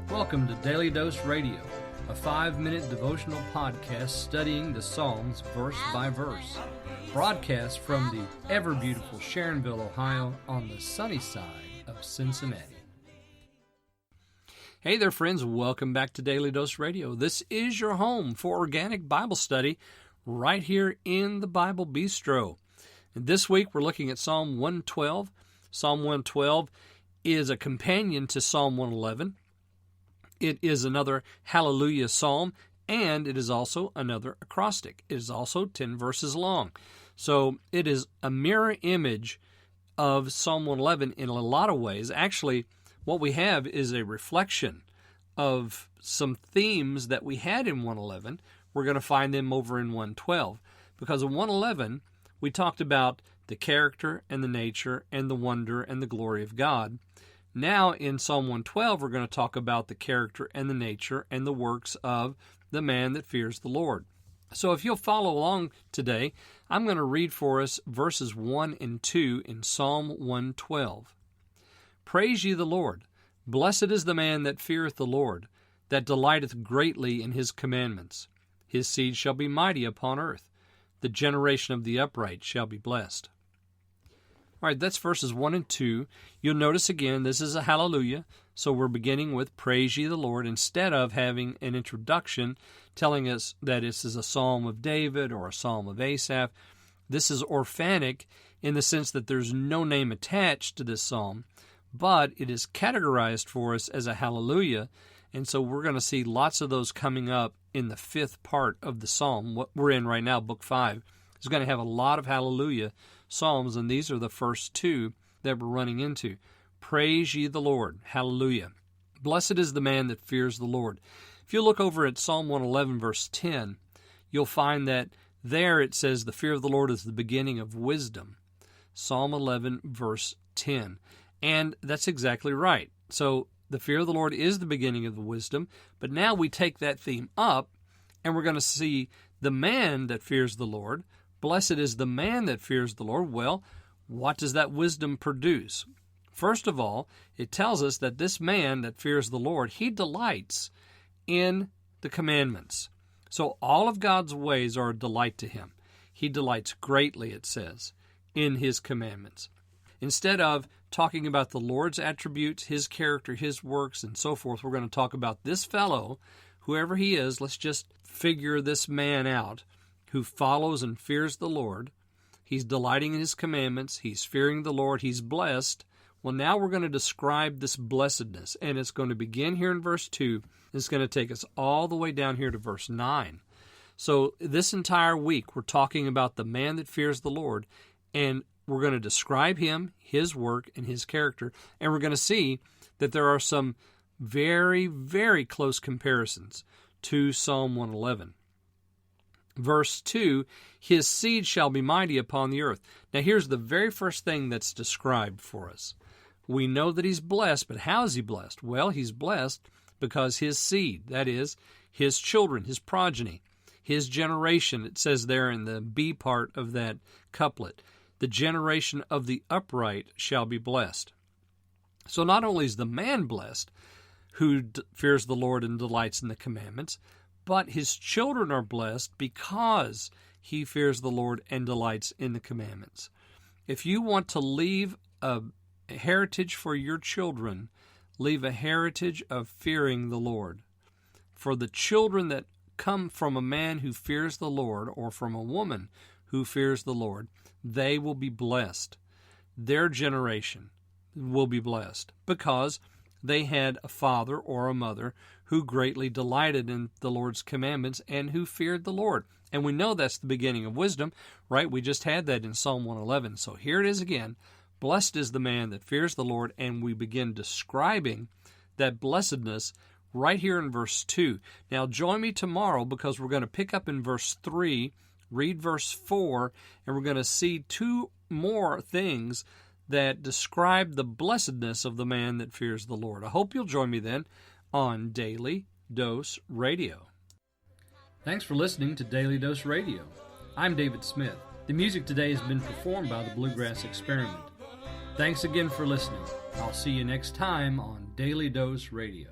Welcome to Daily Dose Radio, a 5-minute devotional podcast studying the Psalms verse by verse. Broadcast from the ever-beautiful Sharonville, Ohio, on the sunny side of Cincinnati. Hey there, friends. Welcome back to Daily Dose Radio. This is your home for organic Bible study right here in the Bible Bistro. And this week we're looking at Psalm 112. Psalm 112 is a companion to Psalm 111. It is another hallelujah psalm, and it is also another acrostic. It is also 10 verses long. So it is a mirror image of Psalm 111 in a lot of ways. Actually, what we have is a reflection of some themes that we had in 111. We're going to find them over in 112. Because in 111, we talked about the character and the nature and the wonder and the glory of God. Now in Psalm 112, we're going to talk about the character and the nature and the works of the man that fears the Lord. So if you'll follow along today, I'm going to read for us verses 1 and 2 in Psalm 112. Praise ye the Lord. Blessed is the man that feareth the Lord, that delighteth greatly in his commandments. His seed shall be mighty upon earth. The generation of the upright shall be blessed. All right, that's verses 1 and 2. You'll notice again, this is a hallelujah, so we're beginning with praise ye the Lord instead of having an introduction telling us that this is a psalm of David or a psalm of Asaph. This is orphanic in the sense that there's no name attached to this psalm, but it is categorized for us as a hallelujah, and so we're going to see lots of those coming up in the fifth part of the psalm. What we're in right now, Book 5, is going to have a lot of hallelujah psalms, and these are the first two that we're running into. Praise ye the Lord. Hallelujah. Blessed is the man that fears the Lord. If you look over at Psalm 111, verse 10, you'll find that there it says the fear of the Lord is the beginning of wisdom. Psalm 11, verse 10. And that's exactly right. So the fear of the Lord is the beginning of the wisdom, but now we take that theme up, and we're going to see the man that fears the Lord. Blessed is the man that fears the Lord. Well, what does that wisdom produce? First of all, it tells us that this man that fears the Lord, he delights in the commandments. So all of God's ways are a delight to him. He delights greatly, it says, in his commandments. Instead of talking about the Lord's attributes, his character, his works, and so forth, we're going to talk about this fellow, whoever he is. Let's just figure this man out, who follows and fears the Lord. He's delighting in his commandments. He's fearing the Lord. He's blessed. Well, now we're going to describe this blessedness, and it's going to begin here in verse 2. It's going to take us all the way down here to verse 9. So this entire week, we're talking about the man that fears the Lord, and we're going to describe him, his work, and his character, and we're going to see that there are some very, very close comparisons to Psalm 111. Verse 2, his seed shall be mighty upon the earth. Now here's the very first thing that's described for us. We know that he's blessed, but how is he blessed? Well, he's blessed because his seed, that is, his children, his progeny, his generation, it says there in the B part of that couplet, the generation of the upright shall be blessed. So not only is the man blessed who fears the Lord and delights in the commandments, but his children are blessed because he fears the Lord and delights in the commandments. If you want to leave a heritage for your children, leave a heritage of fearing the Lord. For the children that come from a man who fears the Lord or from a woman who fears the Lord, they will be blessed. Their generation will be blessed because they had a father or a mother who greatly delighted in the Lord's commandments and who feared the Lord. And we know that's the beginning of wisdom, right? We just had that in Psalm 111. So here it is again. Blessed is the man that fears the Lord, and we begin describing that blessedness right here in verse 2. Now join me tomorrow because we're going to pick up in verse 3, read verse 4, and we're going to see two more things that describe the blessedness of the man that fears the Lord. I hope you'll join me then on Daily Dose Radio. Thanks for listening to Daily Dose Radio. I'm David Smith. The music today has been performed by the Bluegrass Experiment. Thanks again for listening. I'll see you next time on Daily Dose Radio.